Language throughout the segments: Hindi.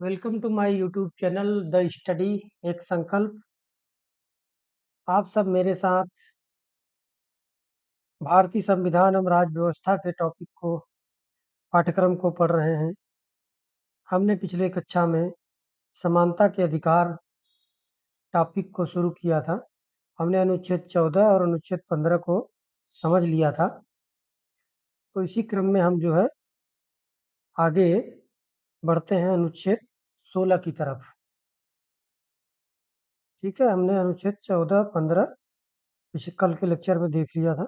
Welcome to my YouTube channel the study एक संकल्प। आप सब मेरे साथ भारतीय संविधान एवं राज्य व्यवस्था के टॉपिक को पाठ्यक्रम को पढ़ रहे हैं। हमने पिछले कक्षा में समानता के अधिकार टॉपिक को शुरू किया था। हमने अनुच्छेद 14 और अनुच्छेद 15 को समझ लिया था। तो इसी क्रम में हम जो है आगे बढ़ते हैं अनुच्छेद 16 की तरफ। ठीक है, हमने अनुच्छेद 14, 15 कल के लेक्चर में देख लिया था।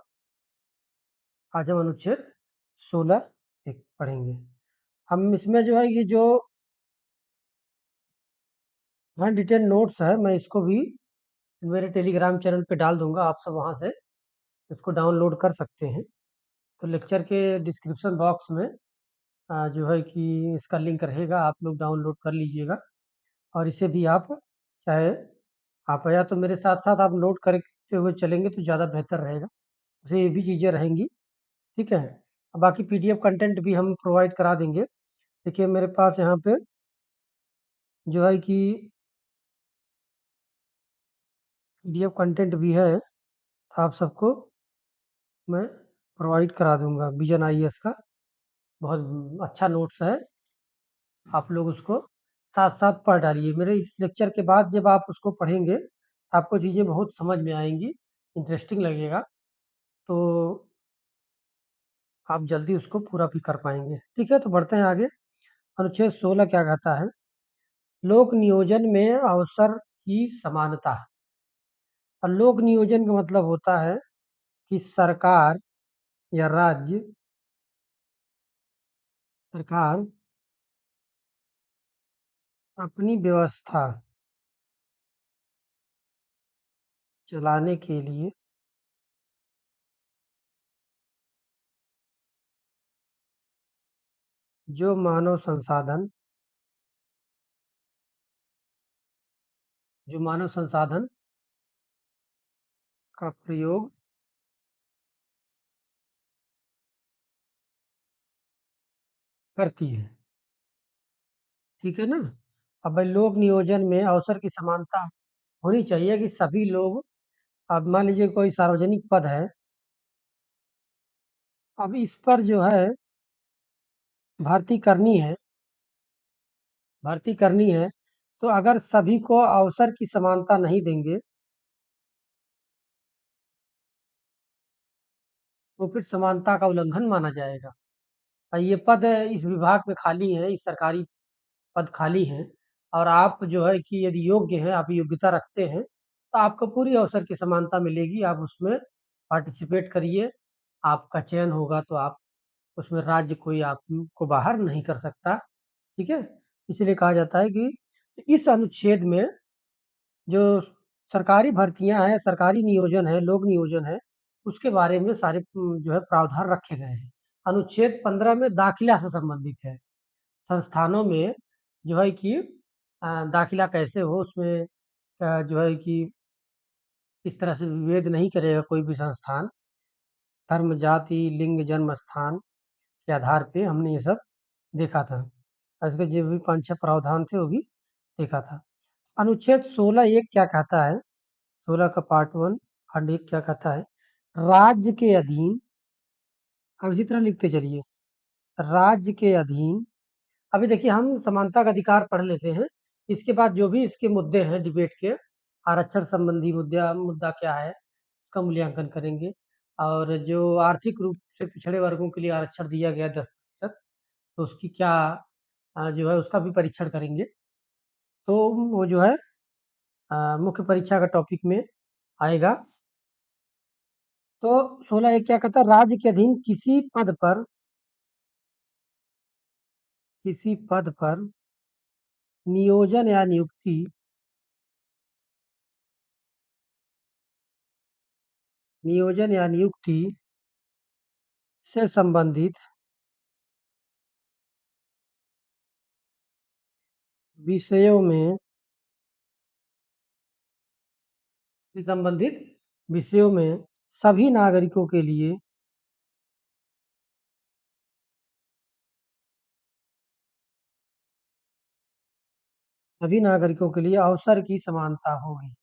आज हम अनुच्छेद 16 एक पढ़ेंगे। हम इसमें जो है ये जो डिटेल नोट्स है, मैं इसको भी मेरे टेलीग्राम चैनल पे डाल दूंगा। आप सब वहाँ से इसको डाउनलोड कर सकते हैं। तो लेक्चर के डिस्क्रिप्शन बॉक्स में जो है कि इसका लिंक रहेगा, आप लोग डाउनलोड कर लीजिएगा। और इसे भी आप चाहे आप या तो मेरे साथ साथ आप नोट करते हुए चलेंगे तो ज़्यादा बेहतर रहेगा। उसे ये भी चीज़ें रहेंगी। ठीक है, बाकी पीडीएफ कंटेंट भी हम प्रोवाइड करा देंगे। देखिए मेरे पास यहाँ पे जो है कि पीडीएफ कंटेंट भी है, आप सबको मैं प्रोवाइड करा दूंगा। विजन आईएएस का बहुत अच्छा नोट्स है, आप लोग उसको साथ साथ पढ़ डालिए। मेरे इस लेक्चर के बाद जब आप उसको पढ़ेंगे आपको चीज़ें बहुत समझ में आएंगी, इंटरेस्टिंग लगेगा, तो आप जल्दी उसको पूरा भी कर पाएंगे। ठीक है, तो बढ़ते हैं आगे। अनुच्छेद 16 क्या कहता है? लोक नियोजन में अवसर की समानता। और लोक नियोजन का मतलब होता है कि सरकार या सरकार अपनी व्यवस्था चलाने के लिए जो मानव संसाधन का प्रयोग करती है। ठीक है ना? अब भाई लोक नियोजन में अवसर की समानता होनी चाहिए कि सभी लोग, अब मान लीजिए कोई सार्वजनिक पद है, अब इस पर जो है भर्ती करनी है, भर्ती करनी है, तो अगर सभी को अवसर की समानता नहीं देंगे तो फिर समानता का उल्लंघन माना जाएगा। और ये पद इस विभाग में खाली है, इस सरकारी पद खाली हैं, और आप जो है कि यदि योग्य हैं, आप योग्यता रखते हैं, तो आपको पूरी अवसर की समानता मिलेगी। आप उसमें पार्टिसिपेट करिए, आपका चयन होगा तो आप उसमें राज्य कोई आपको बाहर नहीं कर सकता। ठीक है, इसलिए कहा जाता है कि इस अनुच्छेद में जो सरकारी भर्तियां हैं, सरकारी नियोजन है, लोक नियोजन है, उसके बारे में सारे जो है प्रावधान रखे गए हैं। अनुच्छेद 15 में दाखिला से संबंधित है। संस्थानों में जो है कि दाखिला कैसे हो, उसमें जो है कि इस तरह से विभेद नहीं करेगा कोई भी संस्थान, धर्म, जाति, लिंग, जन्म स्थान के आधार पे हमने ये सब देखा था। इसके जो भी 5-6 प्रावधान थे वो भी देखा था। अनुच्छेद 16 एक क्या कहता है? 16 का पार्ट 1 खंड 1 क्या कहता है? राज्य के अधीन, अब इसी तरह लिखते चलिए, राज्य के अधीन। अभी देखिए हम समानता का अधिकार पढ़ लेते हैं, इसके बाद जो भी इसके मुद्दे हैं डिबेट के, आरक्षण संबंधी मुद्दा मुद्दा क्या है उसका मूल्यांकन करेंगे। और जो आर्थिक रूप से पिछड़े वर्गों के लिए आरक्षण दिया गया 10%, तो उसकी क्या जो है उसका भी परीक्षण करेंगे। तो वो जो है मुख्य परीक्षा का टॉपिक में आएगा। तो 16 एक क्या कहता है? राज्य के अधीन किसी पद पर नियोजन या नियुक्ति से संबंधित विषयों में सभी नागरिकों के लिए सभी नागरिकों के लिए अवसर की समानता होगी।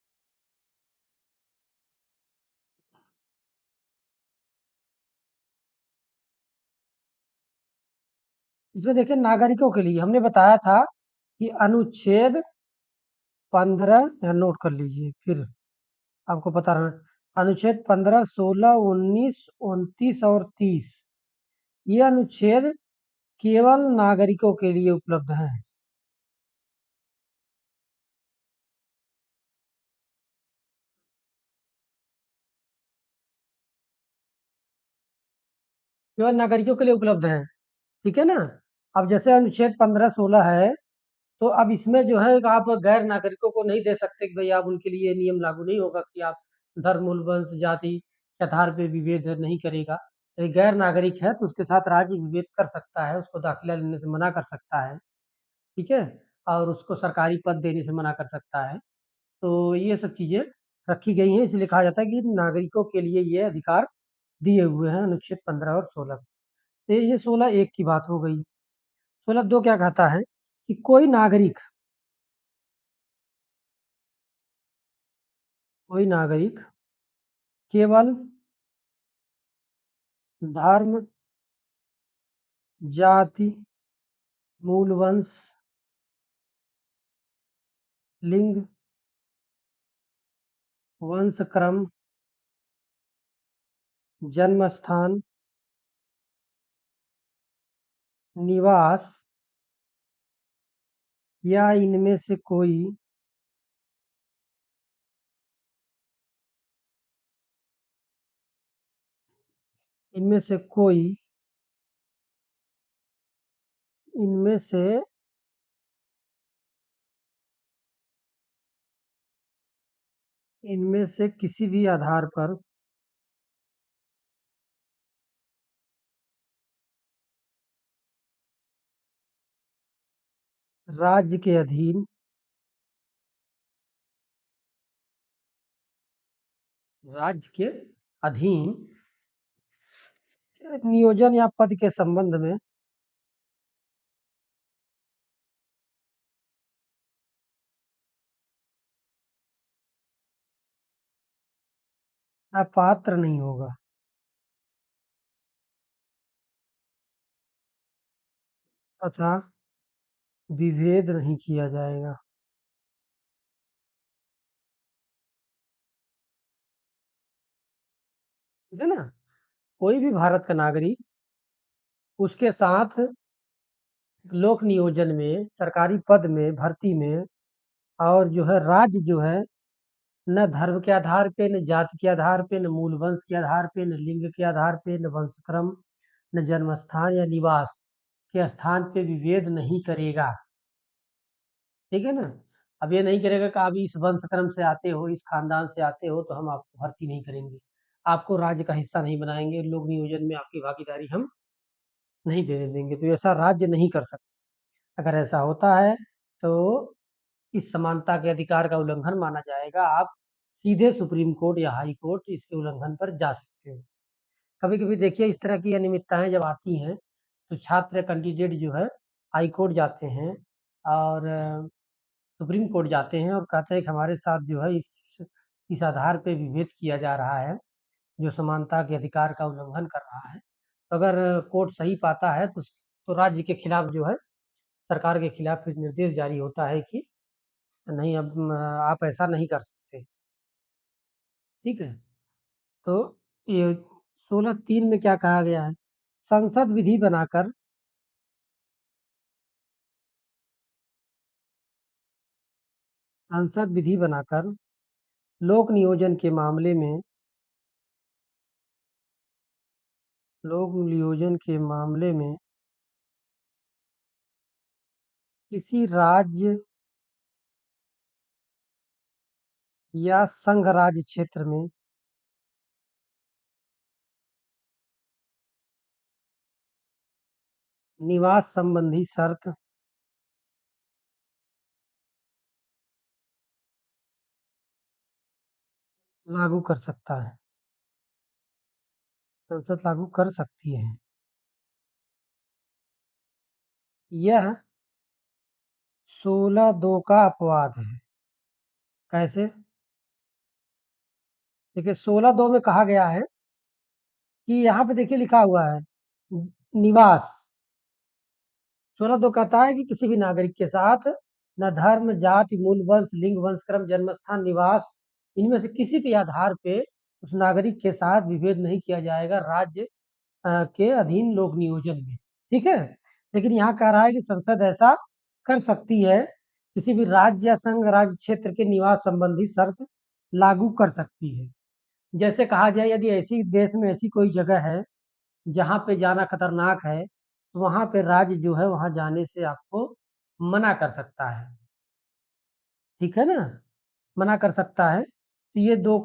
इसमें देखिए नागरिकों के लिए हमने बताया था कि अनुच्छेद 15 यहाँ नोट कर लीजिए फिर आपको पता रहना। अनुच्छेद 15, 16, 19, 29 और 30 ये अनुच्छेद केवल नागरिकों के लिए उपलब्ध हैं। केवल नागरिकों के लिए उपलब्ध हैं, ठीक है ना? अब जैसे अनुच्छेद 15, 16 है, तो अब इसमें जो है आप गैर नागरिकों को नहीं दे सकते कि भई आप उनके लिए नियम लागू नहीं होगा कि आप धर्म, मूल, वंश, जाति के आधार पे विभेद नहीं करेगा। यदि गैर नागरिक है तो उसके साथ राज्य विभेद कर सकता है, उसको दाखिला लेने से मना कर सकता है, ठीक है? और उसको सरकारी पद देने से मना कर सकता है। तो ये सब चीज़ें रखी गई हैं, इसलिए कहा जाता है कि नागरिकों के लिए ये अधिकार दिए हुए हैं अनुच्छेद 15 और 16। तो ये 16 एक की बात हो गई। 16 2 क्या कहता है कि कोई नागरिक केवल धर्म, जाति, मूल वंश, लिंग, वंश क्रम, जन्म स्थान, निवास या इनमें से कोई इनमें से इनमें से किसी भी आधार पर राज्य के अधीन राज्य के अधीन नियोजन या पद के संबंध में अपात्र नहीं होगा। तथा विभेद नहीं किया जाएगा। ठीक है ना? कोई भी भारत का नागरिक उसके साथ लोक नियोजन में, सरकारी पद में, भर्ती में और जो है राज्य जो है न धर्म के आधार पे, न जाति के आधार पे, न मूल वंश के आधार पे, न लिंग के आधार पे, न वंशक्रम, न जन्म स्थान या निवास के स्थान पे विभेद नहीं करेगा। ठीक है ना? अब ये नहीं करेगा कि आप इस वंश क्रम से आते हो, इस खानदान से आते हो तो हम आपको भर्ती नहीं करेंगे, आपको राज्य का हिस्सा नहीं बनाएंगे, लोक नियोजन में आपकी भागीदारी हम नहीं देने देंगे। तो ऐसा राज्य नहीं कर सकता। अगर ऐसा होता है तो इस समानता के अधिकार का उल्लंघन माना जाएगा। आप सीधे सुप्रीम कोर्ट या हाई कोर्ट इसके उल्लंघन पर जा सकते हो। कभी-कभी देखिए इस तरह की अनियमितताएँ जब आती हैं, तो छात्र कैंडिडेट जो है हाई कोर्ट जाते हैं और सुप्रीम कोर्ट जाते हैं और कहते हैं कि हमारे साथ जो है इस आधार पे विभेद किया जा रहा है, जो समानता के अधिकार का उल्लंघन कर रहा है। तो अगर कोर्ट सही पाता है तो राज्य के खिलाफ जो है सरकार के खिलाफ फिर निर्देश जारी होता है कि नहीं अब आप ऐसा नहीं कर सकते। ठीक है? तो ये 16(3) में क्या कहा गया है? संसद विधि बनाकर संसद विधि बनाकर लोक नियोजन के मामले में लोक नियोजन के मामले में किसी राज्य या संघ राज्य क्षेत्र में निवास संबंधी शर्त लागू कर सकता है। संसद लागू कर सकती है। यह 16(2) का अपवाद है। कैसे? देखिए 16(2) में कहा गया है कि यहाँ पे देखिए लिखा हुआ है निवास। 16(2) कहता है कि किसी भी नागरिक के साथ न धर्म, जाति, मूल, वंश, लिंग, वंशक्रम, जन्म स्थान, निवास इनमें से किसी भी आधार पे उस नागरिक के साथ विभेद नहीं किया जाएगा राज्य के अधीन लोक नियोजन में। ठीक है? लेकिन यहाँ कह रहा है कि संसद ऐसा कर सकती है, किसी भी राज्य या संघ राज्य क्षेत्र के निवास संबंधी शर्त लागू कर सकती है। जैसे कहा जाए यदि ऐसी देश में ऐसी कोई जगह है जहाँ पे जाना खतरनाक है, तो वहाँ पे राज्य जो है वहाँ जाने से आपको मना कर सकता है। ठीक है ना? मना कर सकता है। तो ये 2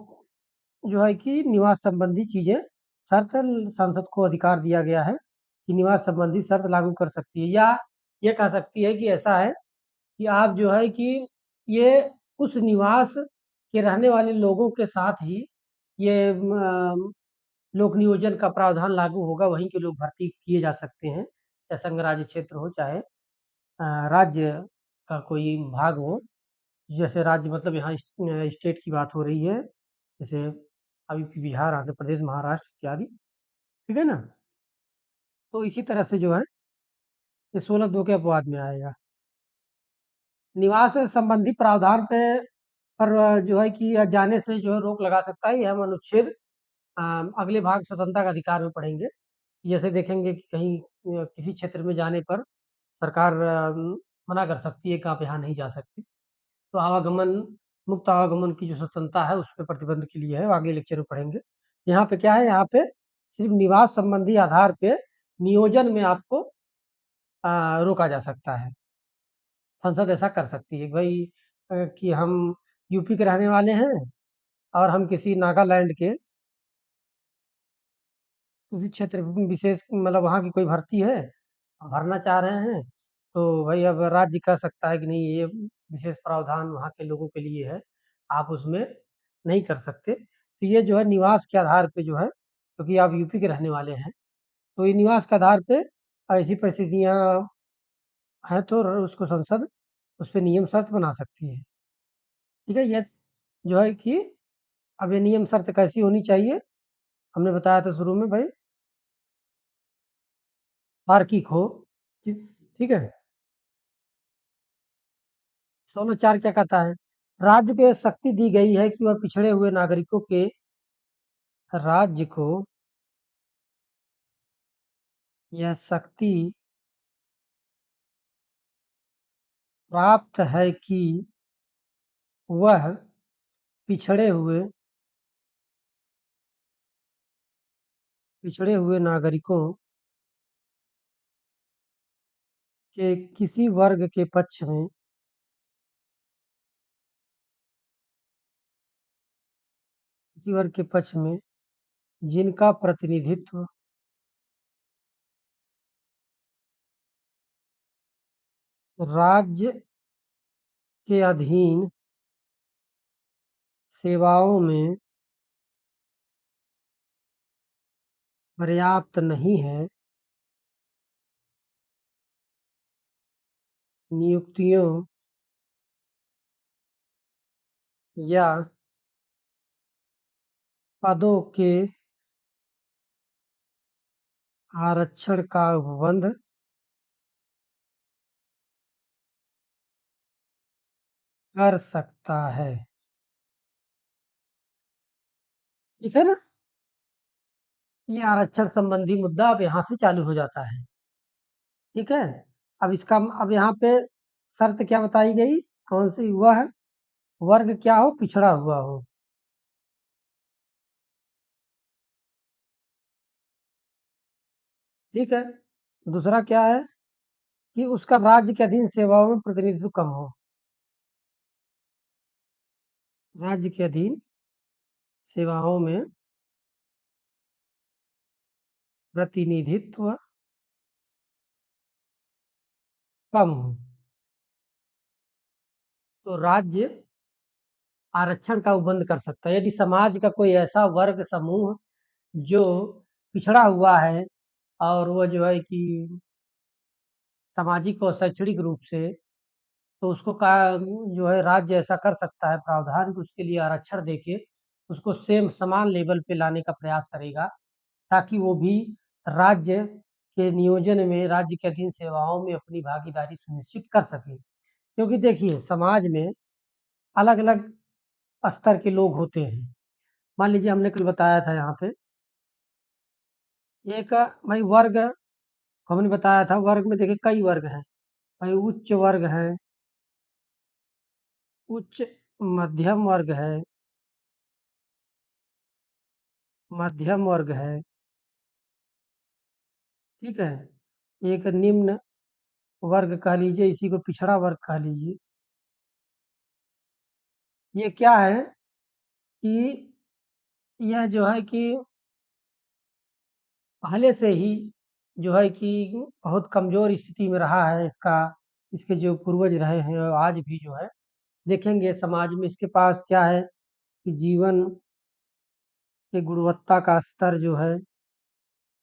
जो है कि निवास संबंधी चीज़ें शर्त संसद को अधिकार दिया गया है कि निवास संबंधी शर्त लागू कर सकती है या ये कह सकती है कि ऐसा है कि आप जो है कि ये उस निवास के रहने वाले लोगों के साथ ही ये लोक नियोजन का प्रावधान लागू होगा, वहीं के लोग भर्ती किए जा सकते हैं, चाहे संघ राज्य क्षेत्र हो, चाहे राज्य का कोई भाग हो। जैसे राज्य मतलब यहाँ स्टेट की बात हो रही है, जैसे अभी बिहार, आंध्र प्रदेश, महाराष्ट्र इत्यादि, ठीक है ना? तो इसी तरह से जो है ये 16(2) के अपवाद में आएगा। निवास संबंधी प्रावधान पे पर जो है कि जाने से जो है रोक लगा सकता है, ये हम अनुच्छेद अ, अगले भाग स्वतंत्रता का अधिकार में पढ़ेंगे। जैसे देखेंगे कि कहीं किसी क्षेत्र में जाने पर सरकार मना कर सकती है कि आप यहाँ नहीं जा सकते। तो आवागमन मुक्त आवागमन की जो स्वतंत्रता है, उस पे प्रतिबंध के लिए है, आगे लेक्चर में पढ़ेंगे। यहाँ पे क्या है, यहाँ पे सिर्फ़ निवास संबंधी आधार पे नियोजन में आपको रोका जा सकता है। संसद ऐसा कर सकती है कि भई कि हम यूपी के रहने वाले हैं और हम किसी नागालैंड के किसी क्षेत्र विशेष मतलब वहाँ की कोई भर्ती है, भरना चाह रहे हैं, तो भई अब राज्य कह सकता है कि नहीं ये विशेष प्रावधान वहाँ के लोगों के लिए है, आप उसमें नहीं कर सकते। तो ये जो है निवास के आधार पे जो है, क्योंकि आप यूपी के रहने वाले हैं, तो ये निवास के आधार पे ऐसी परिस्थितियाँ हैं तो उसको संसद उसपे नियम शर्त बना सकती है। ठीक है? ये जो है कि अब ये नियम शर्त कैसी होनी चाहिए? हमने बताया था शुरू में भई तार्किक हो। ठीक है? 16(4) क्या कहता है? राज्य को ये शक्ति दी गई है कि वह पिछड़े हुए नागरिकों के राज्य को यह शक्ति प्राप्त है कि वह पिछड़े हुए नागरिकों के किसी वर्ग के पक्ष में जिनका प्रतिनिधित्व राज्य के अधीन सेवाओं में पर्याप्त नहीं है, नियुक्तियों या पदों के आरक्षण का उपबंध कर सकता है। ठीक है ना? ये आरक्षण संबंधी मुद्दा अब यहाँ से चालू हो जाता है। ठीक है? अब यहाँ पे शर्त क्या बताई गई? कौन सी? वह वर्ग क्या हो? पिछड़ा हुआ हो। ठीक है? दूसरा क्या है कि उसका राज्य के अधीन सेवाओं में प्रतिनिधित्व कम हो। राज्य के अधीन सेवाओं में प्रतिनिधित्व कम हो। तो राज्य आरक्षण का उपबंध कर सकता है। यदि समाज का कोई ऐसा वर्ग समूह जो पिछड़ा हुआ है और वो जो है कि सामाजिक और शैक्षणिक रूप से तो उसको का जो है राज्य ऐसा कर सकता है प्रावधान कि उसके लिए आरक्षण देके उसको सेम समान लेवल पे लाने का प्रयास करेगा, ताकि वो भी राज्य के नियोजन में, राज्य के अधीन सेवाओं में अपनी भागीदारी सुनिश्चित कर सके। क्योंकि देखिए समाज में अलग-अलग स्तर के लोग होते हैं। मान लीजिए हमने कल बताया था यहाँ पे एक भाई वर्ग, हमने बताया था वर्ग में देखिए कई वर्ग हैं। भाई उच्च वर्ग है, उच्च मध्यम वर्ग है, मध्यम वर्ग है, ठीक है? एक निम्न वर्ग कह लीजिए, इसी को पिछड़ा वर्ग कह लीजिए। ये क्या है कि यह जो है कि पहले से ही जो है कि बहुत कमज़ोर स्थिति में रहा है, इसके जो पूर्वज रहे हैं और आज भी जो है देखेंगे समाज में इसके पास क्या है कि जीवन की गुणवत्ता का स्तर जो है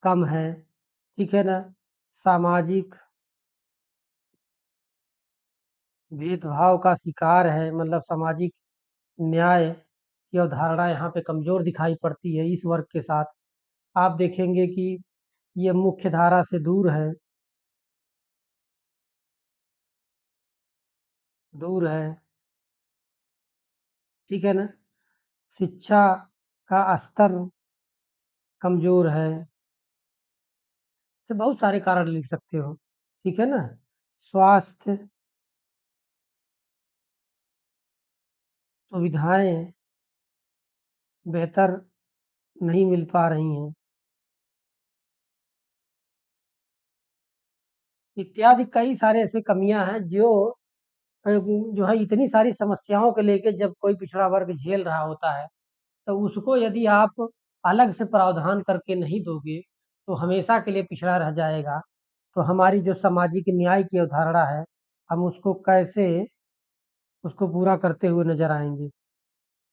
कम है, ठीक है ना? सामाजिक भेदभाव का शिकार है, मतलब सामाजिक न्याय की अवधारणा यहाँ पे कमज़ोर दिखाई पड़ती है इस वर्ग के साथ। आप देखेंगे कि ये मुख्य धारा से दूर है, दूर है, ठीक है ना? शिक्षा का स्तर कमज़ोर है। ऐसे बहुत सारे कारण लिख सकते हो, ठीक है ना? स्वास्थ्य सुविधाएँ बेहतर नहीं मिल पा रही हैं, इत्यादि कई सारे ऐसे कमियाँ हैं जो है इतनी सारी समस्याओं को लेके जब कोई पिछड़ा वर्ग झेल रहा होता है, तो उसको यदि आप अलग से प्रावधान करके नहीं दोगे, तो हमेशा के लिए पिछड़ा रह जाएगा। तो हमारी जो सामाजिक न्याय की अवधारणा है, हम उसको कैसे उसको पूरा करते हुए नज़र आएँगे।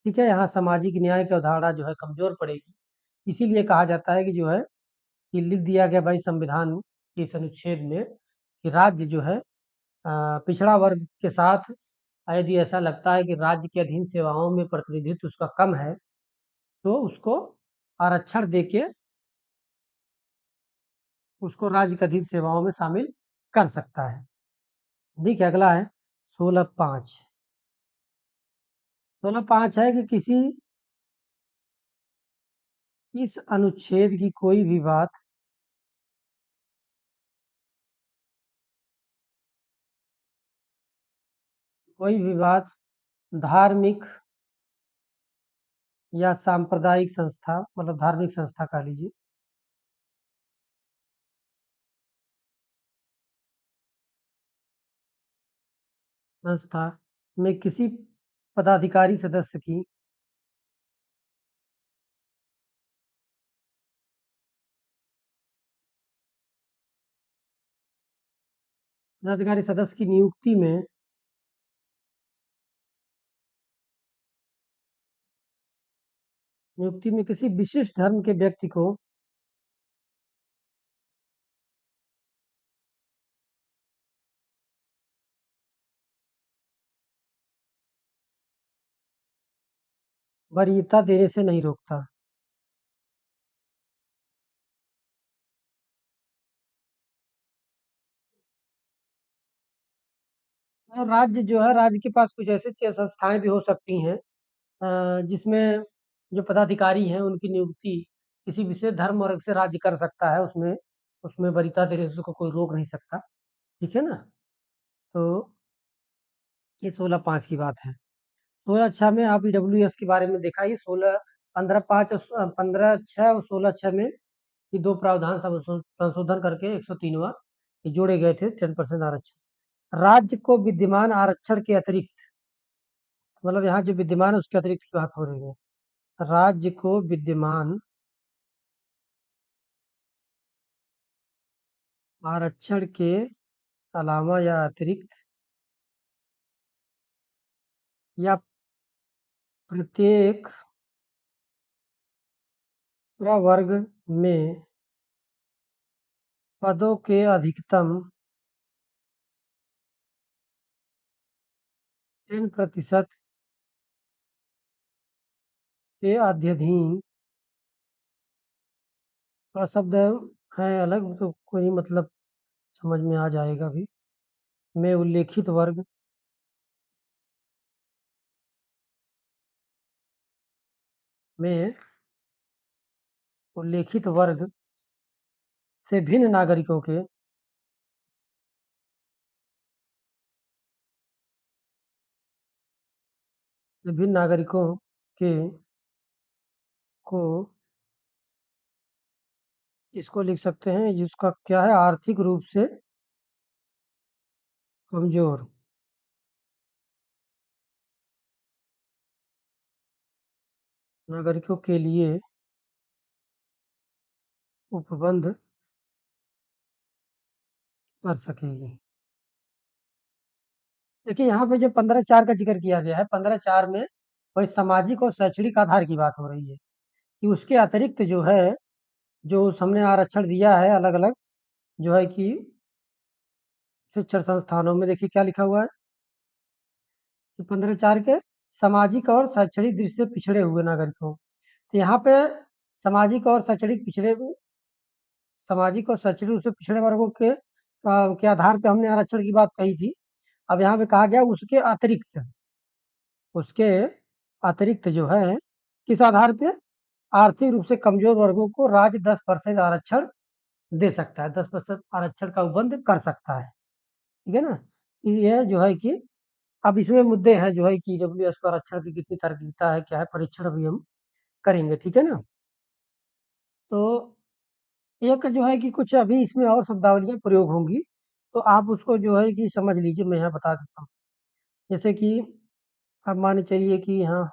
ठीक है? यहाँ सामाजिक न्याय की अवधारणा जो है कमज़ोर पड़ेगी। इसीलिए कहा जाता है कि जो है कि लिख दिया गया भाई संविधान के इस अनुच्छेद में कि राज्य जो है पिछड़ा वर्ग के साथ यदि ऐसा लगता है कि राज्य के अधीन सेवाओं में प्रतिनिधित्व उसका कम है, तो उसको आरक्षण देके उसको राज्य के अधीन सेवाओं में शामिल कर सकता है। देखिए अगला है 16(5). 16(5) है कि किसी इस अनुच्छेद की कोई भी बात धार्मिक या सांप्रदायिक संस्था, मतलब धार्मिक संस्था कह लीजिए, संस्था में किसी पदाधिकारी सदस्य की पदाधिकारी सदस्य की नियुक्ति में किसी विशिष्ट धर्म के व्यक्ति को वरीयता देने से नहीं रोकता। और राज्य जो है, राज्य के पास कुछ ऐसी संस्थाएं भी हो सकती हैं जिसमें जो पदाधिकारी हैं उनकी नियुक्ति किसी विशेष धर्म वर्ग से राज्य कर सकता है, उसमें उसमें वरीयता देने से उसको कोई रोक नहीं सकता, ठीक है ना? तो ये 16(5) की बात है। 16(6) में आप ईडब्ल्यूएस के बारे में देखा, ये 15(5) और 15(6) और 16(6) में ये 2 प्रावधान संशोधन करके 103वां ये जोड़े गए थे 10% आरक्षण। राज्य को विद्यमान आरक्षण के अतिरिक्त, मतलब यहाँ जो विद्यमान है उसके अतिरिक्त की बात हो रही है। राज्य को विद्यमान आरक्षण के अलावा या अतिरिक्त या प्रत्येक प्रवर्ग में पदों के अधिकतम 3% के अध्ययन थोड़ा शब्द है अलग, तो कोई नहीं, मतलब समझ में आ जाएगा अभी। में उल्लेखित वर्ग में उल्लेखित वर्ग से भिन्न नागरिकों के के को इसको लिख सकते हैं, जिसका क्या है, आर्थिक रूप से कमजोर नागरिकों के लिए उपबंध कर सकेगी। देखिए यहाँ पे जो 15/4 का जिक्र किया गया है, 15/4 में वही सामाजिक और शैक्षणिक आधार की बात हो रही है कि उसके अतिरिक्त जो है, जो हमने आरक्षण दिया है अलग अलग, जो है कि शिक्षण संस्थानों में, देखिए क्या लिखा हुआ है कि 15/4 के सामाजिक और शैक्षणिक दृष्टि से पिछड़े हुए नागरिकों, तो यहाँ पे सामाजिक और शैक्षणिक पिछड़े सामाजिक और शैक्षणिक रूप से पिछड़े वर्गों के आधार पे हमने आरक्षण की बात कही थी। अब यहाँ पे कहा गया उसके अतिरिक्त जो है, किस आधार पे, आर्थिक रूप से कमजोर वर्गों को राज्य 10% आरक्षण दे सकता है, 10% आरक्षण का उपबंध कर सकता है। ठीक है ना? ये जो है कि अब इसमें मुद्दे हैं जो है कि ईडब्ल्यूएस को आरक्षण की कितनी तार्किकता है, क्या है, परीक्षण अभी हम करेंगे। ठीक है ना? तो एक जो है कि कुछ अभी इसमें और शब्दावलियाँ प्रयोग होंगी, तो आप उसको जो है कि समझ लीजिए, मैं यहाँ बता देता हूँ। जैसे कि अब मान के चलिए कि हाँ,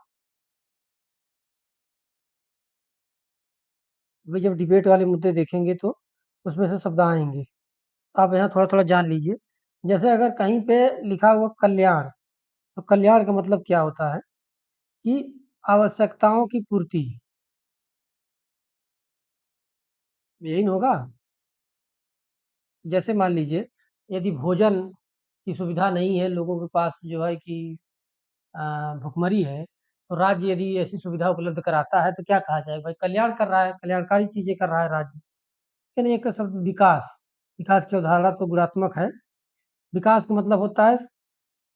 अभी जब डिबेट वाले मुद्दे देखेंगे तो उसमें से शब्द आएँगे। आप यहाँ थोड़ा-थोड़ा जान लीजिए। जैसे अगर कहीं पे लिखा हुआ कल्याण, तो कल्याण का मतलब क्या होता है कि आवश्यकताओं की पूर्ति, यही ना होगा? जैसे मान लीजिए, यदि भोजन की सुविधा नहीं है, लोगों के पास जो है कि अ, भुखमरी है, तो राज्य यदि ऐसी सुविधा उपलब्ध कराता है तो क्या कहा जाएगा? भाई कल्याण कर रहा है, कल्याणकारी चीज़ें कर रहा है राज्य। लेकिन एक शब्द विकास, विकास की अवधारणा तो गुणात्मक है। विकास का मतलब होता है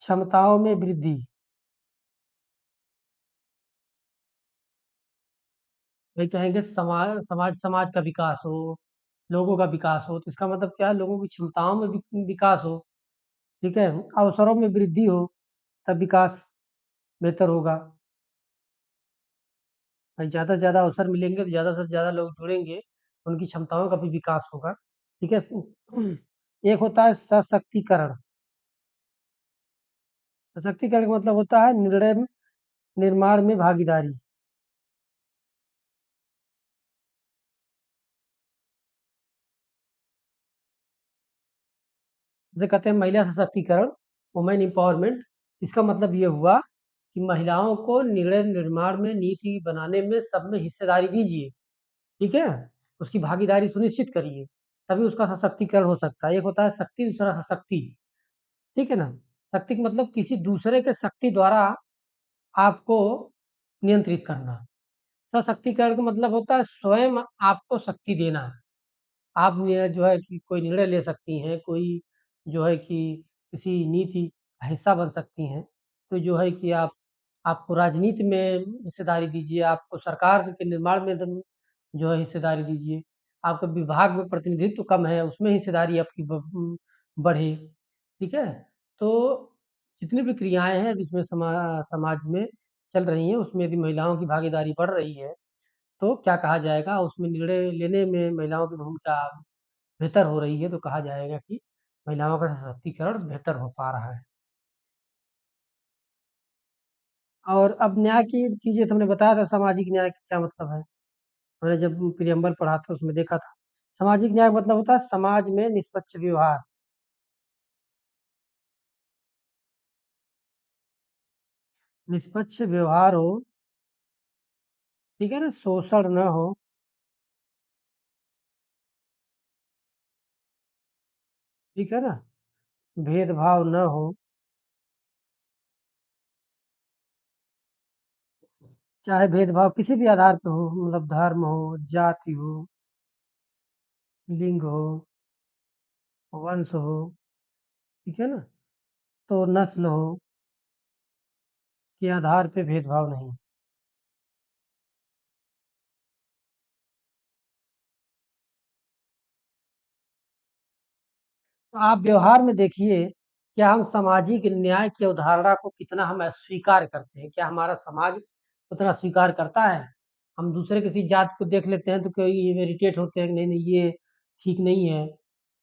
क्षमताओं में वृद्धि। वही कहेंगे समाज समाज का विकास हो, लोगों का विकास हो, तो इसका मतलब क्या है, लोगों की क्षमताओं में विकास हो, ठीक है? अवसरों में वृद्धि हो, तब विकास बेहतर होगा। भाई ज़्यादा से ज़्यादा अवसर मिलेंगे तो ज़्यादा से ज़्यादा लोग जुड़ेंगे, उनकी क्षमताओं का भी विकास होगा, ठीक है? एक होता है सशक्तिकरण। सशक्तिकरण का मतलब होता है निर्णय निर्माण में भागीदारी। जिसे कहते हैं महिला सशक्तिकरण, वुमेन एम्पावरमेंट। इसका मतलब ये हुआ कि महिलाओं को निर्णय निर्माण में, नीति बनाने में, सब में हिस्सेदारी दीजिए, ठीक है? उसकी भागीदारी सुनिश्चित करिए, तभी उसका सशक्तिकरण हो सकता है। एक होता है शक्ति, दूसरा सशक्ति, ठीक है ना? शक्ति का मतलब किसी दूसरे के शक्ति द्वारा आपको नियंत्रित करना। सशक्तिकरण का मतलब होता है स्वयं आपको शक्ति देना। आप ये जो है कि कोई निर्णय ले सकती हैं, कोई जो है कि किसी नीति का हिस्सा बन सकती हैं। तो जो है कि आपको राजनीति में हिस्सेदारी दीजिए, आपको सरकार के निर्माण में जो है हिस्सेदारी दीजिए। आपका विभाग में प्रतिनिधित्व कम है, उसमें हिस्सेदारी आपकी बढ़े, ठीक है? तो जितनी भी क्रियाएँ हैं जिसमें समाज में चल रही हैं, उसमें यदि महिलाओं की भागीदारी बढ़ रही है, तो क्या कहा जाएगा, उसमें निर्णय लेने में महिलाओं की भूमिका बेहतर हो रही है, तो कहा जाएगा कि महिलाओं का सशक्तिकरण बेहतर हो पा रहा है। और अब न्याय की चीज़ें तुमने बताया था, सामाजिक न्याय का क्या मतलब है? मैंने जब प्रियम्बल पढ़ा था उसमें देखा था। सामाजिक न्याय का मतलब होता है समाज में निष्पक्ष व्यवहार, निष्पक्ष व्यवहार हो, ठीक है ना? शोषण ना हो, ठीक है ना? भेदभाव ना हो, चाहे भेदभाव किसी भी आधार पे हो, मतलब धर्म हो, जाति हो, लिंग हो, वंश हो, ठीक है ना? तो नस्ल हो, के आधार पे भेदभाव नहीं। तो आप व्यवहार में देखिए, क्या हम सामाजिक न्याय की अवधारणा को कितना हम स्वीकार करते हैं? क्या हमारा समाज उतना स्वीकार करता है? हम दूसरे किसी जाति को देख लेते हैं तो कोई इरिटेट होते हैं कि नहीं, नहीं ये ठीक नहीं है,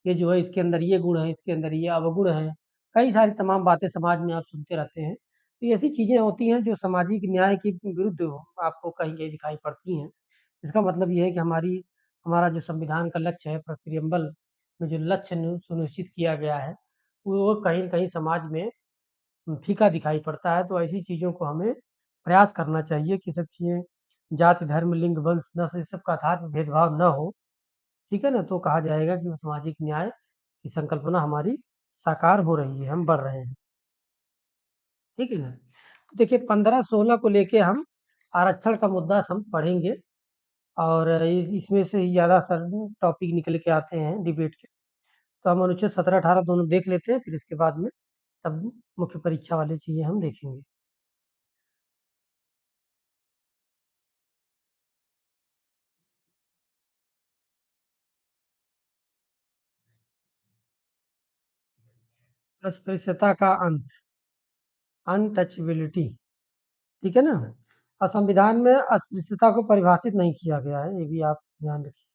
ये जो है इसके अंदर ये गुण है, इसके अंदर ये अवगुण है। कई सारी तमाम बातें समाज में आप सुनते रहते हैं। तो ऐसी चीज़ें होती हैं जो सामाजिक न्याय के विरुद्ध आपको कहीं-कहीं दिखाई पड़ती हैं। इसका मतलब ये है कि हमारा जो संविधान का लक्ष्य है, प्रियम्बल में जो लक्ष्य सुनिश्चित किया गया है, वो कहीं न कहीं समाज में फीका दिखाई पड़ता है। तो ऐसी चीज़ों को हमें प्रयास करना चाहिए कि सब चीज़ें जाति, धर्म, लिंग, वंश, नस्ल इस सब का आधार पे भेदभाव न हो, ठीक है ना? तो कहा जाएगा कि वो सामाजिक न्याय की संकल्पना हमारी साकार हो रही है, हम बढ़ रहे हैं, ठीक है ना? तो देखिए 15-16 को लेके हम आरक्षण का मुद्दा हम पढ़ेंगे और इसमें से ही ज़्यादा सर टॉपिक निकल के आते हैं डिबेट के। तो हम अनुच्छेद 17-18 दोनों देख लेते हैं, फिर इसके बाद में तब मुख्य परीक्षा वाली चीज़ें हम देखेंगे। अस्पृश्यता का अंत, अनटचेबिलिटी, ठीक है ना? और संविधान में अस्पृश्यता को परिभाषित नहीं किया गया है, ये भी आप ध्यान रखिए।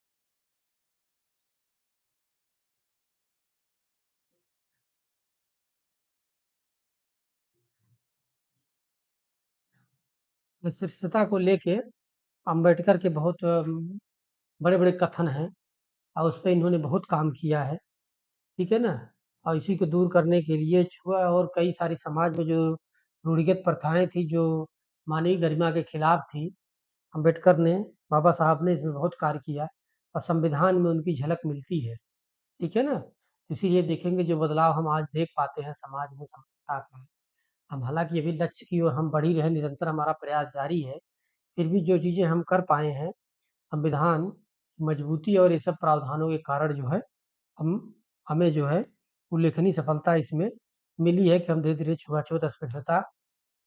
अस्पृश्यता को लेके अम्बेडकर के बहुत बड़े-बड़े कथन हैं और उसपे इन्होंने बहुत काम किया है, ठीक है ना? और इसी को दूर करने के लिए छुआ और कई सारी समाज में जो रूढ़िगत प्रथाएँ थी, जो मानवीय गरिमा के खिलाफ थी, अम्बेडकर ने, बाबा साहब ने इसमें बहुत कार्य किया और संविधान में उनकी झलक मिलती है, ठीक है ना? इसीलिए देखेंगे जो बदलाव हम आज देख पाते हैं समाज में समता का, हम हालाँकि अभी लक्ष्य की ओर हम बढ़ ही रहे हैं, निरंतर हमारा प्रयास जारी है, फिर भी जो चीज़ें हम कर पाए हैं, संविधान की मजबूती और ये सब प्रावधानों के कारण जो है, हम हमें जो है उल्लेखनीय सफलता इसमें मिली है कि हम धीरे-धीरे छुआ-छूत अस्पृश्यता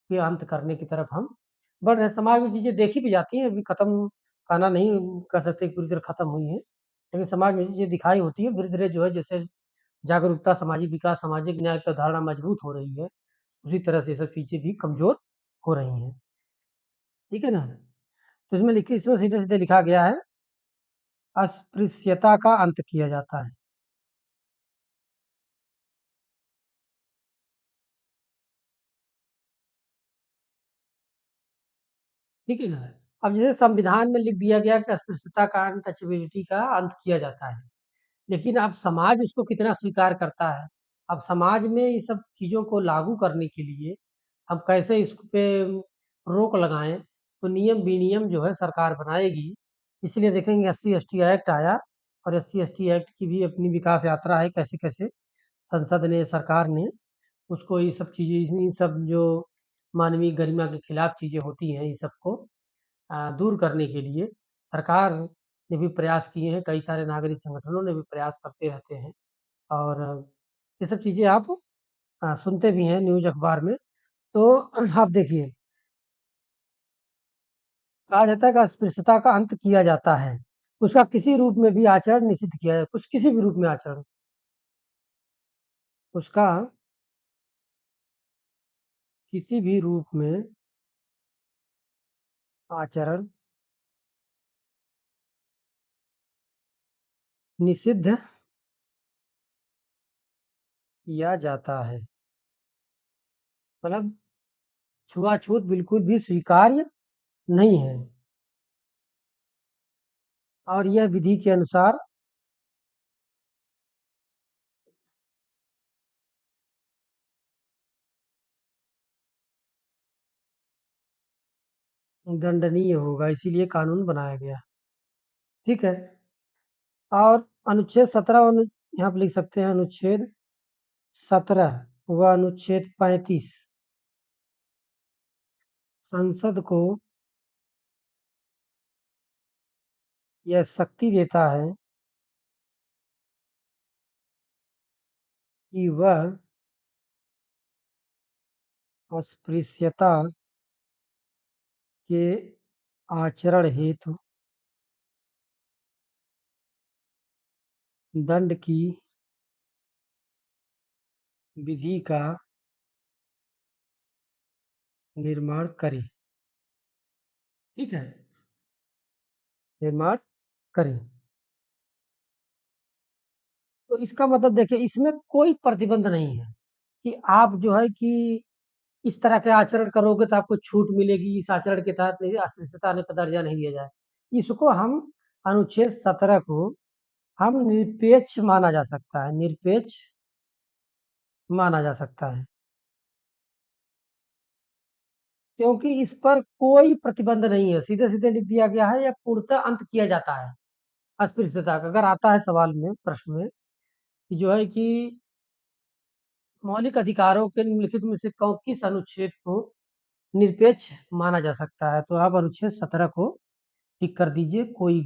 के अंत करने की तरफ हम बढ़ रहे हैं। समाज में चीज़ें देखी भी जाती हैं, अभी खत्म कहना नहीं कह सकते पूरी तरह खत्म हुई हैं, लेकिन समाज में चीज़ें दिखाई होती हैं, धीरे-धीरे जो है जैसे जागरूकता, सामाजिक विकास, सामाजिक न्याय की अवधारणा मजबूत हो रही है, उसी तरह से ये सब चीज़ें भी कमज़ोर हो रही हैं। ठीक है ना? तो इसमें सीधे-सीधे लिखा गया है, अस्पृश्यता का अंत किया जाता है। ठीक है ना? अब जैसे संविधान में लिख दिया गया कि अस्पृश्यता का अनटचेबिलिटी का अंत किया जाता है। लेकिन अब समाज उसको कितना स्वीकार करता है? अब समाज में ये सब चीज़ों को लागू करने के लिए हम कैसे इस पे रोक लगाएँ, तो नियम-विनियम जो है सरकार बनाएगी। इसलिए देखेंगे एससी-एसटी एक्ट आया और एससी-एसटी एक्ट की भी अपनी विकास यात्रा है, कैसे-कैसे संसद ने, सरकार ने उसको ये सब चीज़ें इन सब जो मानवीय गरिमा के खिलाफ चीज़ें होती हैं, इन सबको दूर करने के लिए सरकार ने भी प्रयास किए हैं, कई सारे नागरिक संगठनों ने भी प्रयास करते रहते हैं और ये सब चीज़ें आप सुनते भी हैं न्यूज़ अखबार में। तो आप देखिए, कहा जाता है कि अस्पृश्यता का अंत किया जाता है। उसका किसी रूप में भी आचरण निषिद्ध किया है, कुछ किसी भी रूप में आचरण, उसका किसी भी रूप में आचरण निषिद्ध किया जाता है। मतलब छुआ-छूत बिल्कुल भी स्वीकार्य नहीं है और यह विधि के अनुसार दंडनीय होगा, इसीलिए कानून बनाया गया। ठीक है? और अनुच्छेद 17 यहाँ पे लिख सकते हैं अनुच्छेद 17 व अनुच्छेद 35 संसद को यह शक्ति देता है कि वह अस्पृश्यता के आचरण हेतु दंड की विधि का निर्माण करे। ठीक है, निर्माण करें। तो इसका मतलब देखिए, इसमें कोई प्रतिबंध नहीं है कि आप जो है कि इस तरह के आचरण करोगे तो आपको छूट मिलेगी, इस आचरण के तहत नहीं, अस्पृश्यता का दर्जा नहीं दिया जाए। इसको हम अनुच्छेद 17 को हम निरपेक्ष माना जा सकता है, निरपेक्ष माना जा सकता है, क्योंकि इस पर कोई प्रतिबंध नहीं है, सीधे सीधे लिख दिया गया है या पूर्णतः अंत किया जाता है अस्पृश्यता का। अगर आता है सवाल में, प्रश्न में, कि जो है कि मौलिक अधिकारों के निम्नलिखित में से किस अनुच्छेद को निरपेक्ष माना जा सकता है, तो आप अनुच्छेद 17 को टिक कर दीजिए, कोई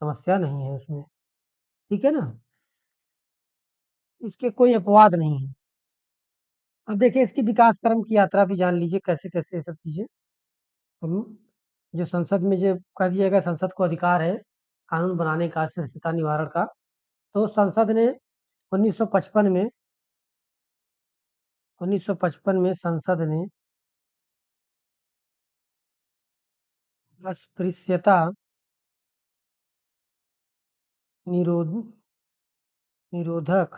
समस्या नहीं है उसमें। ठीक है ना, इसके कोई अपवाद नहीं है। अब देखिए, इसकी विकास क्रम की यात्रा भी जान लीजिए, कैसे कैसे ये सब चीजें हम, जो संसद में जो कह दिया गया, संसद को अधिकार है कानून बनाने का, अस्पृश्यता निवारण का। तो संसद ने 1955 में 1955 में संसद ने अस्पृश्यता निरोध निरोधक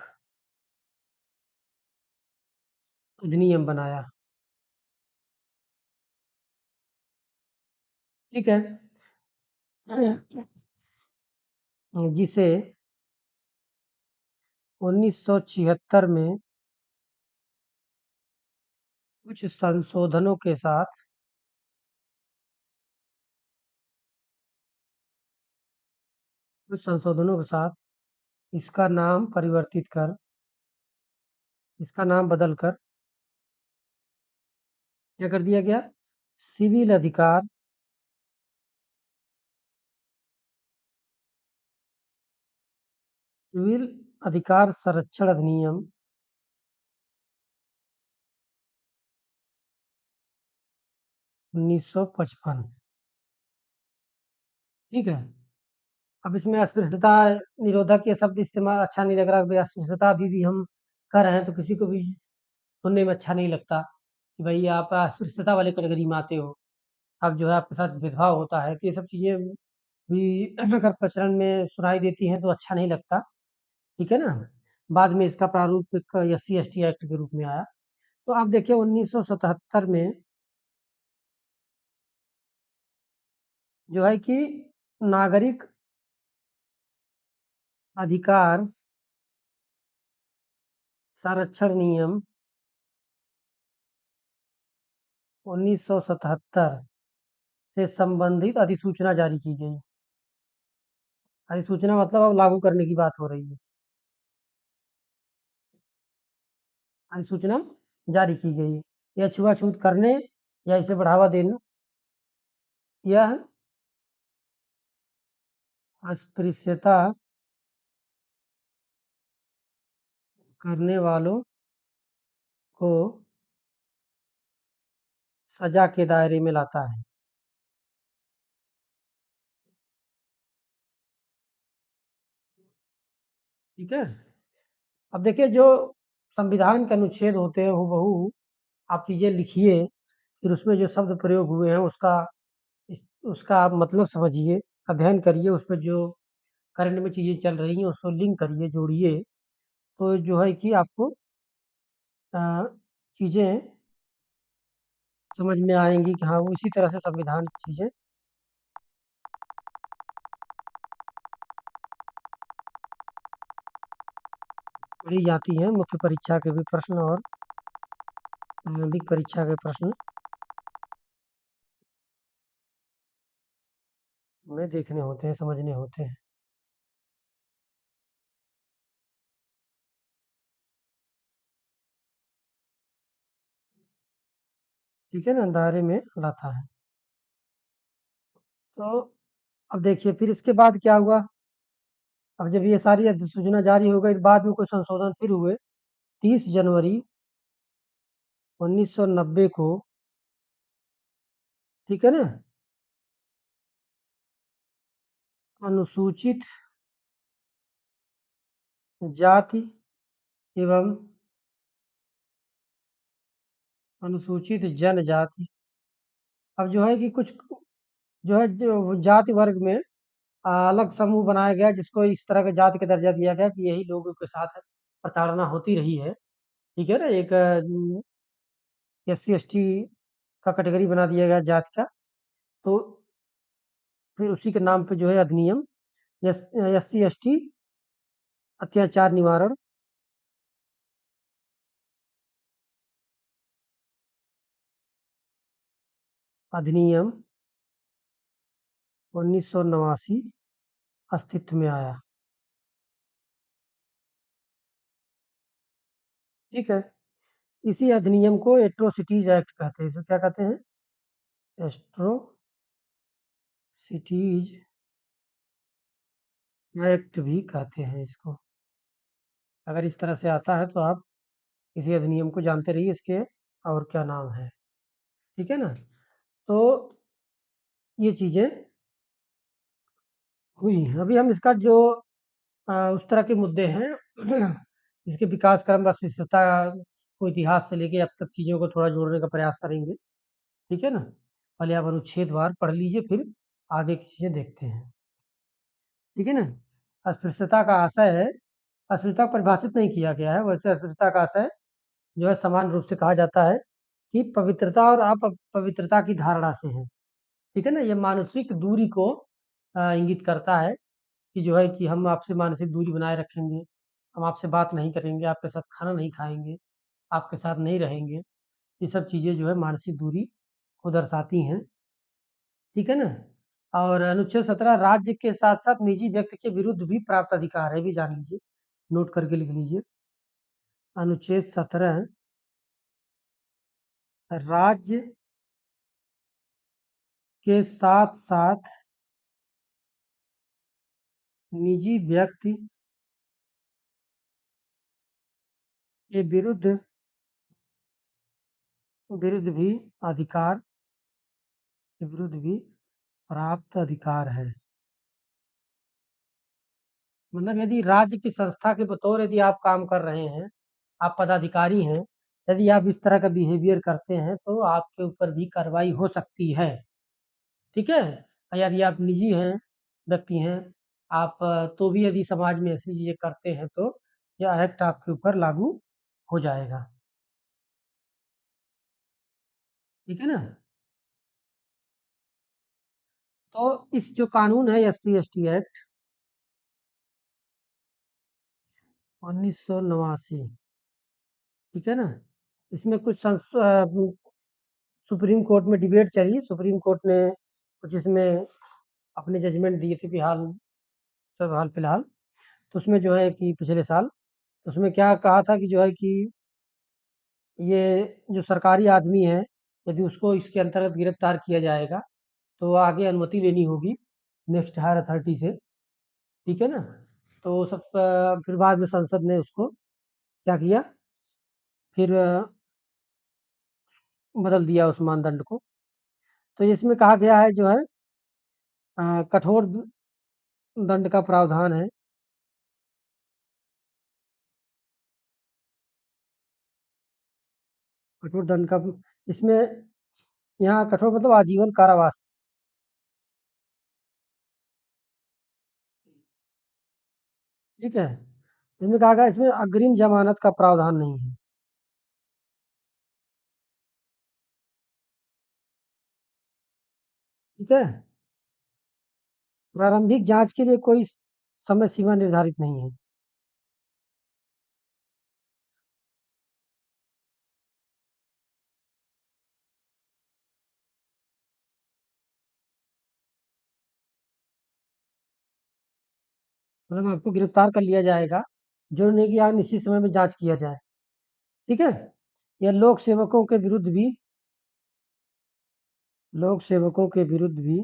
अधिनियम बनाया। ठीक है, जिसे 1976 में कुछ संशोधनों के साथ इसका नाम परिवर्तित कर, इसका नाम बदलकर क्या कर दिया गया, सिविल अधिकार सिविल अधिकार संरक्षण अधिनियम 1955। ठीक है, अब इसमें अस्पृश्यता निरोधक ये शब्द इस्तेमाल अच्छा नहीं लग रहा, भाई अस्पृश्यता अभी भी हम कर रहे हैं तो किसी को भी सुनने में अच्छा नहीं लगता कि भाई आप अस्पृश्यता वाले कैटेगरी में आते हो, अब जो है आपके साथ भेदभाव होता है, तो ये सब चीजें भी अगर प्रचलन में सुनाई देती हैं तो अच्छा नहीं लगता। ठीक है ना, बाद में इसका प्रारूप एक SC/ST एक्ट के रूप में आया। तो आप देखिए 1977 में जो है कि नागरिक अधिकार संरक्षण नियम 1977 से संबंधित अधिसूचना जारी की गई। अधिसूचना मतलब अब लागू करने की बात हो रही है। अधिसूचना जारी की गई। यह छुआछूत करने या इसे बढ़ावा देने, यह अस्पृश्यता करने वालों को सजा के दायरे में लाता है। ठीक है, अब देखिए, जो संविधान के अनुच्छेद होते हैं हूबहू आप चीजें लिखिए, फिर उसमें जो शब्द प्रयोग हुए हैं उसका आप मतलब समझिए, अध्ययन करिए, उस पर जो करंट में चीजें चल रही हैं उसको लिंक करिए, जोड़िए, तो जो है कि आपको अ, चीजें समझ में आएंगी कि हाँ, वो इसी तरह से संविधान की चीजें पढ़ी जाती हैं। मुख्य परीक्षा के भी प्रश्न और प्रारंभिक परीक्षा के प्रश्न में देखने होते हैं, समझने होते हैं। ठीक है ना, दायरे में लाता है। तो अब देखिए फिर इसके बाद क्या हुआ, अब जब ये सारी अधिसूचना जारी हो गई, बाद में कुछ संशोधन फिर हुए। 30 जनवरी 1990 को, ठीक है ना, अनुसूचित जाति एवं अनुसूचित जनजाति, अब जो है कि कुछ जो है जो जाति वर्ग में अलग समूह बनाया गया, जिसको इस तरह के जाति का दर्जा दिया गया कि यही लोगों के साथ प्रताड़ना होती रही है। ठीक है ना, एक SC ST का कैटेगरी बना दिया गया जाति का। तो फिर उसी के नाम पे जो है अधिनियम SC ST अत्याचार निवारण अधिनियम 1989 अस्तित्व में आया। ठीक है, इसी अधिनियम को एट्रोसिटीज एक्ट कहते हैं। इसे क्या कहते हैं? एट्रोसिटीज एक्ट भी कहते हैं इसको। अगर इस तरह से आता है तो आप इसी अधिनियम को जानते रहिए, इसके और क्या नाम है। ठीक है ना, तो ये चीजें हुई। अभी हम इसका जो उस तरह के मुद्दे हैं इसके विकास क्रम व विशेषता को इतिहास से लेके अब तक चीजों को थोड़ा जोड़ने का प्रयास करेंगे। ठीक है ना, पहले आप अनुच्छेदवार पढ़ लीजिए, फिर आगे की चीजें देखते हैं। ठीक है ना, अस्पृश्यता का आशय है, अस्पृश्यता को परिभाषित नहीं किया गया है, वैसे अस्पृश्यता का आशय जो है समान रूप से कहा जाता है कि पवित्रता और अपवित्रता की धारणा से है। ठीक है ना, ये मानसिक दूरी को इंगित करता है कि जो है कि हम आपसे मानसिक दूरी बनाए रखेंगे, हम आपसे बात नहीं करेंगे, आपके साथ खाना नहीं खाएंगे, आपके साथ नहीं रहेंगे। ये सब चीज़ें जो है मानसिक दूरी को दर्शाती हैं। ठीक है ना, और अनुच्छेद 17 राज्य के साथ साथ निजी व्यक्ति के विरुद्ध भी प्राप्त अधिकार है, भी जान लीजिए, नोट करके लिख लीजिए। अनुच्छेद 17 राज्य के साथ साथ निजी व्यक्ति के विरुद्ध विरुद्ध भी अधिकार के विरुद्ध भी प्राप्त अधिकार है। मतलब यदि राज्य की संस्था के बतौर यदि आप काम कर रहे हैं, आप पदाधिकारी हैं, यदि आप इस तरह का बिहेवियर करते हैं तो आपके ऊपर भी कार्रवाई हो सकती है। ठीक है, और यदि आप निजी हैं, व्यक्ति हैं, आप तो भी यदि समाज में ऐसी चीजें करते हैं तो यह एक्ट आपके ऊपर लागू हो जाएगा। ठीक है ना, तो इस जो कानून है SC ST एक्ट 1989, ठीक है ना, इसमें कुछ सुप्रीम कोर्ट में डिबेट चली, सुप्रीम कोर्ट ने कुछ इसमें अपने जजमेंट दिए थे फिलहाल, सब हाल फिलहाल। तो उसमें जो है कि पिछले साल, तो उसमें क्या कहा था कि जो है कि ये जो सरकारी आदमी है, यदि उसको इसके अंतर्गत गिरफ्तार किया जाएगा तो आगे अनुमति लेनी होगी नेक्स्ट हायर अथॉरिटी से। ठीक है ना, तो सब फिर बाद में संसद ने उसको क्या किया, फिर बदल दिया उस मानदंड को। तो इसमें कहा गया है जो है कठोर दंड का प्रावधान है। कठोर दंड का इसमें, यहाँ कठोर मतलब आजीवन कारावास। ठीक है, इसमें कहा गया इसमें अग्रिम जमानत का प्रावधान नहीं है। ठीक है, प्रारंभिक जांच के लिए कोई समय सीमा निर्धारित नहीं है। मतलब आपको गिरफ्तार कर लिया जाएगा, जो नहीं कि आप निश्चित समय में जांच किया जाए। ठीक है, या लोक सेवकों के विरुद्ध भी, लोक सेवकों के विरुद्ध भी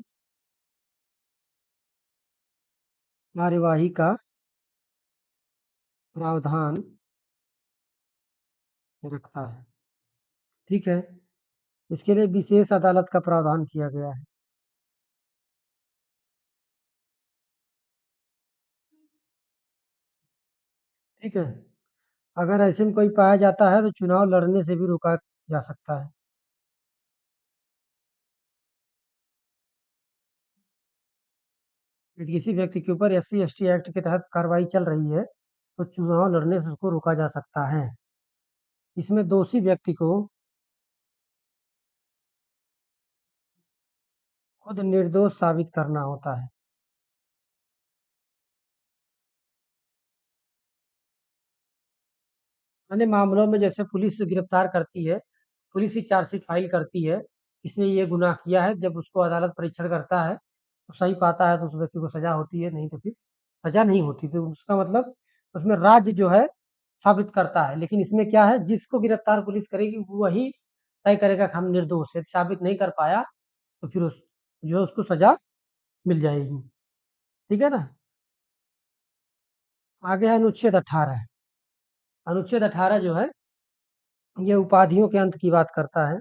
कार्यवाही का प्रावधान रखता है। ठीक है, इसके लिए विशेष अदालत का प्रावधान किया गया है। ठीक है, अगर ऐसे में कोई पाया जाता है तो चुनाव लड़ने से भी रोका जा सकता है। यदि किसी व्यक्ति के ऊपर एससी एसटी एक्ट के तहत कार्रवाई चल रही है तो चुनाव लड़ने से उसको रोका जा सकता है। इसमें दोषी व्यक्ति को खुद निर्दोष साबित करना होता है। अन्य मामलों में जैसे पुलिस गिरफ्तार करती है, पुलिस ही चार्जशीट फाइल करती है, इसने ये गुनाह किया है, जब उसको अदालत परीक्षण करता है तो सही पाता है तो उस व्यक्ति को सजा होती है, नहीं तो फिर सजा नहीं होती। तो उसका मतलब उसमें राज्य जो है साबित करता है, लेकिन इसमें क्या है, जिसको गिरफ्तार पुलिस करेगी वही तय करेगा कि हम निर्दोष है। साबित नहीं कर पाया तो फिर उस जो है उसको सजा मिल जाएगी। ठीक है ना। आगे है अनुच्छेद 18। अनुच्छेद 18 जो है ये उपाधियों के अंत की बात करता है।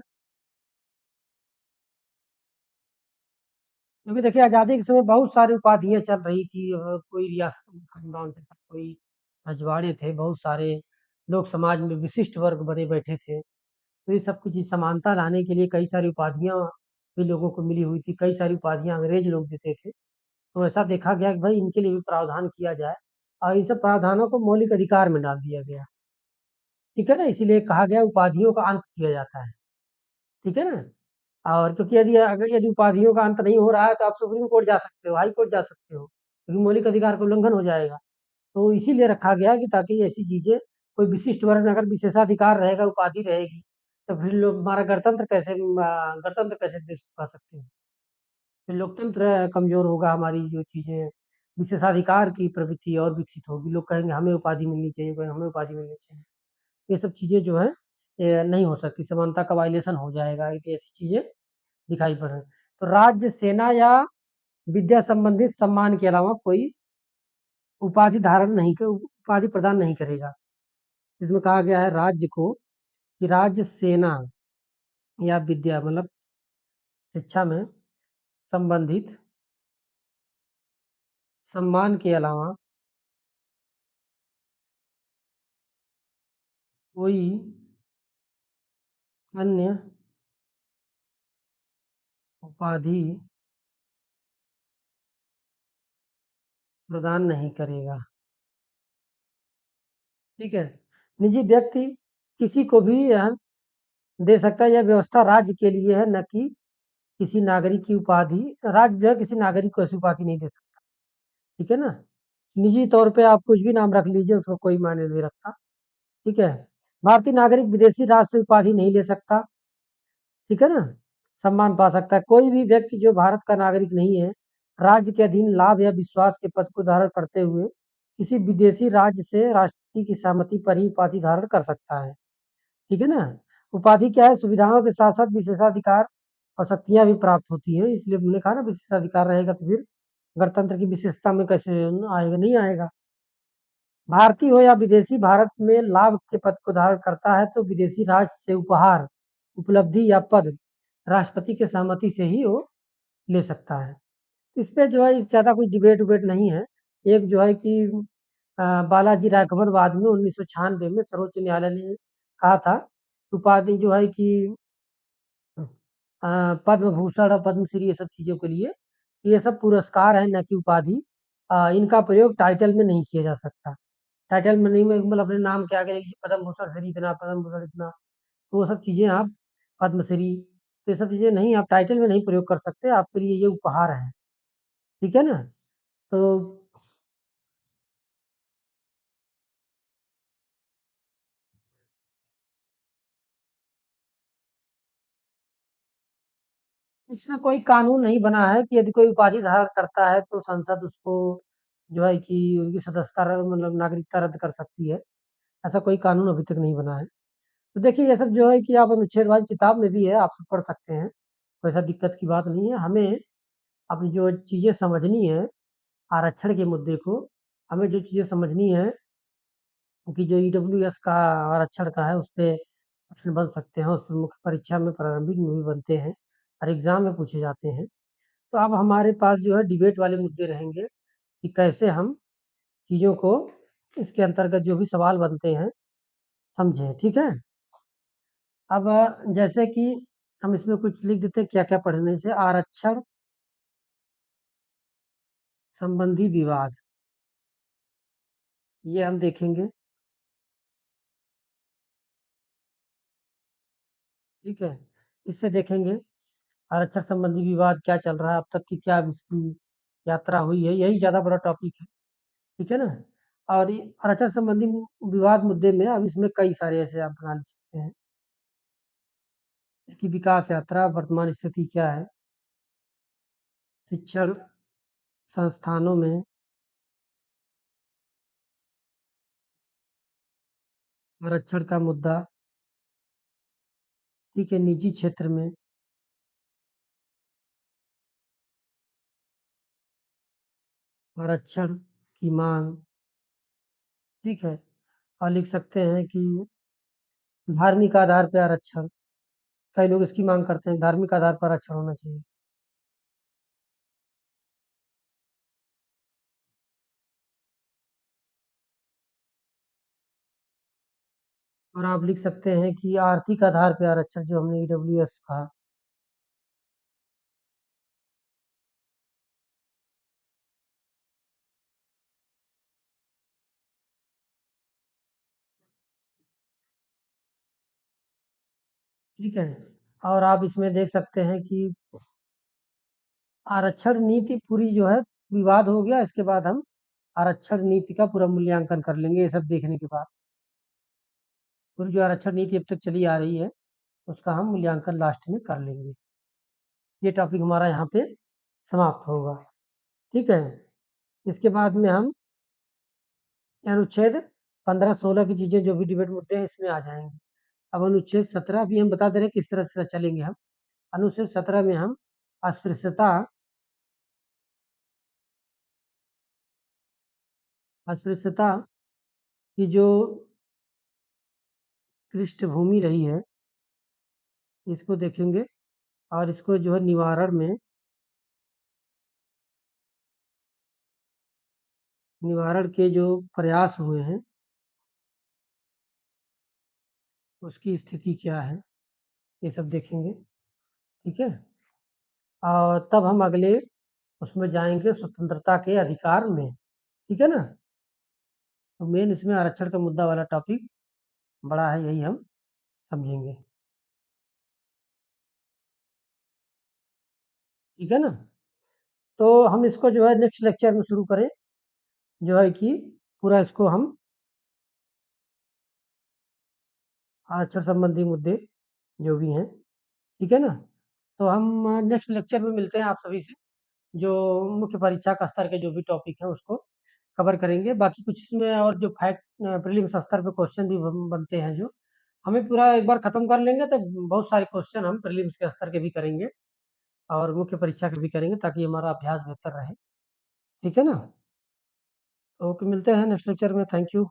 क्योंकि देखिए आज़ादी के समय बहुत सारी उपाधियाँ चल रही थी, कोई रियासत में खानदान से था, कोई रजवाड़े थे, बहुत सारे लोग समाज में विशिष्ट वर्ग बने बैठे थे। तो ये सब कुछ समानता लाने के लिए कई सारी उपाधियाँ भी लोगों को मिली हुई थी, कई सारी उपाधियाँ अंग्रेज लोग देते थे। तो ऐसा देखा गया कि भाई इनके लिए भी प्रावधान किया जाए और इन सब प्रावधानों को मौलिक अधिकार में डाल दिया गया। ठीक है ना, इसीलिए कहा गया उपाधियों का अंत किया जाता है। ठीक है ना। और क्योंकि यदि उपाधियों का अंत नहीं हो रहा है तो आप सुप्रीम कोर्ट जा सकते हो, हाई कोर्ट जा सकते हो, क्योंकि मौलिक अधिकार का उल्लंघन हो जाएगा। तो इसीलिए रखा गया कि ताकि ऐसी चीजें, कोई विशिष्ट वर्ग में अगर विशेषाधिकार रहेगा, उपाधि रहेगी, तो फिर लोग हमारा गणतंत्र कैसे देश पा सकते हैं। फिर लोकतंत्र कमजोर होगा, हमारी जो चीजें विशेषाधिकार की प्रवृत्ति और विकसित होगी, लोग कहेंगे हमें उपाधि मिलनी चाहिए, कोई हमें उपाधि मिलनी चाहिए। ये सब चीजें जो है ये नहीं हो सकती, समानता का वायलेशन हो जाएगा, ये ऐसी चीजें दिखाई पड़ रही। तो राज्य सेना या विद्या संबंधित सम्मान के अलावा कोई उपाधि धारण नहीं कर उपाधि प्रदान नहीं करेगा। इसमें कहा गया है राज्य को कि राज्य सेना या विद्या मतलब शिक्षा में संबंधित सम्मान के अलावा कोई अन्य उपाधि प्रदान नहीं करेगा। ठीक है, निजी व्यक्ति किसी को भी दे सकता है, यह व्यवस्था राज्य के लिए है, न कि किसी नागरिक की उपाधि। राज्य जो है किसी नागरिक को ऐसी उपाधि नहीं दे सकता। ठीक है ना। निजी तौर पे आप कुछ भी नाम रख लीजिए, उसको कोई मायने नहीं रखता। ठीक है, भारतीय नागरिक विदेशी राज्य से उपाधि नहीं ले सकता। ठीक है ना, सम्मान पा सकता है कोई भी व्यक्ति जो भारत का नागरिक नहीं है, राज्य के अधीन लाभ या विश्वास के पद को धारण करते हुए किसी विदेशी राज्य से राष्ट्रपति की सहमति पर ही उपाधि धारण कर सकता है। ठीक है ना। उपाधि क्या है, सुविधाओं के साथ साथ विशेषाधिकार और शक्तियां भी प्राप्त होती है, इसलिए हमने कहा ना विशेषाधिकार रहेगा तो फिर गणतंत्र की विशेषता में कैसे आएगा, नहीं आएगा। भारतीय हो या विदेशी भारत में लाभ के पद को धारण करता है तो विदेशी राज्य से उपहार, उपलब्धि या पद राष्ट्रपति के सहमति से ही वो ले सकता है। इस पे जो है ज़्यादा कुछ डिबेट उबेट नहीं है। एक जो है कि बालाजी राघवन बाद में 1996 में सर्वोच्च न्यायालय ने कहा था, उपाधि जो है कि पद्म भूषण और पद्मश्री ये सब चीज़ों के लिए, ये सब पुरस्कार हैं, न कि उपाधि। इनका प्रयोग टाइटल में नहीं किया जा सकता। टाइटल में नहीं, मतलब अपने नाम के आगे लिखिए पद्म भूषण श्री इतना, पद्म भूषण इतना, तो वो सब चीज़ें आप पद्मश्री, तो ये सब चीज़ें नहीं, आप टाइटल में नहीं प्रयोग कर सकते, आपके लिए ये उपहार है। ठीक है ना? तो इसमें कोई कानून नहीं बना है कि यदि कोई उपाधि धारण करता है तो संसद उसको जो है कि उनकी सदस्यता मतलब नागरिकता रद्द कर सकती है। ऐसा कोई कानून अभी तक नहीं बना है। तो देखिए ये सब जो है कि आप अनुच्छेदवाद किताब में भी है, आप सब पढ़ सकते हैं। कोई ऐसा दिक्कत की बात नहीं है। हमें अपनी जो चीज़ें समझनी है, आरक्षण के मुद्दे को हमें जो चीज़ें समझनी है कि जो ईडब्ल्यूएस का आरक्षण का है, उसपे प्रश्न बन सकते हैं, उसपे मुख्य परीक्षा में प्रारंभिक में भी बनते हैं और एग्ज़ाम में पूछे जाते हैं। तो अब हमारे पास जो है डिबेट वाले मुद्दे रहेंगे कि कैसे हम चीज़ों को इसके अंतर्गत जो भी सवाल बनते हैं, समझें, ठीक है? अब जैसे कि हम इसमें कुछ लिख देते हैं क्या-क्या पढ़ने से आरक्षण संबंधी विवाद, ये हम देखेंगे, ठीक है? इसमें देखेंगे आरक्षण संबंधी विवाद क्या चल रहा है, अब तक की क्या इसकी यात्रा हुई है, यही ज़्यादा बड़ा टॉपिक है, ठीक है ना? और ये आरक्षण संबंधी विवाद मुद्दे में अब इसमें कई सारे ऐसे आप बना सकते हैं। इसकी विकास यात्रा, वर्तमान स्थिति क्या है? शिक्षण संस्थानों में आरक्षण का मुद्दा, ठीक है, निजी क्षेत्र में आरक्षण की माँग, ठीक है? और लिख सकते हैं कि धार्मिक आधार पे आरक्षण, कई लोग इसकी माँग करते हैं, धार्मिक आधार पर आरक्षण होना चाहिए। और आप लिख सकते हैं कि आर्थिक आधार पे आरक्षण जो हमने ईडब्ल्यूएस कहा, ठीक है? और आप इसमें देख सकते हैं कि आरक्षण नीति पूरी जो है विवाद हो गया, इसके बाद हम आरक्षण नीति का पूरा मूल्यांकन कर लेंगे ये सब देखने के बाद। पूरी जो आरक्षण नीति अब तक चली आ रही है, उसका हम मूल्यांकन लास्ट में कर लेंगे। ये टॉपिक हमारा यहाँ पे समाप्त होगा, ठीक है? इसके बाद में हम अनुच्छेद 15-16 की चीज़ें जो भी डिबेट मुद्दे हैं इसमें आ जाएँगे। अब अनुच्छेद 17 भी हम बता दे रहे हैं किस तरह से चलेंगे हम। अनुच्छेद 17 में हम अस्पृश्यता अस्पृश्यता की जो पृष्ठभूमि रही है, इसको देखेंगे और इसको जो है निवारण के जो प्रयास हुए हैं, उसकी स्थिति क्या है, ये सब देखेंगे, ठीक है? और तब हम अगले उसमें जाएँगे स्वतंत्रता के अधिकार में, ठीक है ना? तो मेन इसमें आरक्षण का मुद्दा वाला टॉपिक बड़ा है, यही हम समझेंगे, ठीक है ना? तो हम इसको जो है नेक्स्ट लेक्चर में शुरू करें, जो है कि पूरा इसको हम आरक्षण संबंधी मुद्दे जो भी हैं, ठीक है ना? तो हम नेक्स्ट लेक्चर में मिलते हैं आप सभी से, जो मुख्य परीक्षा का स्तर के जो भी टॉपिक हैं उसको कवर करेंगे। बाकी कुछ इसमें और जो फैक्ट प्रीलिम्स स्तर पे क्वेश्चन भी बनते हैं जो, हमें पूरा एक बार खत्म कर लेंगे तो बहुत सारे क्वेश्चन हम प्रीलिम्स के स्तर के भी करेंगे और मुख्य परीक्षा के भी करेंगे ताकि हमारा अभ्यास बेहतर रहे, ठीक है ना? ओके, मिलते हैं नेक्स्ट लेक्चर में, थैंक यू।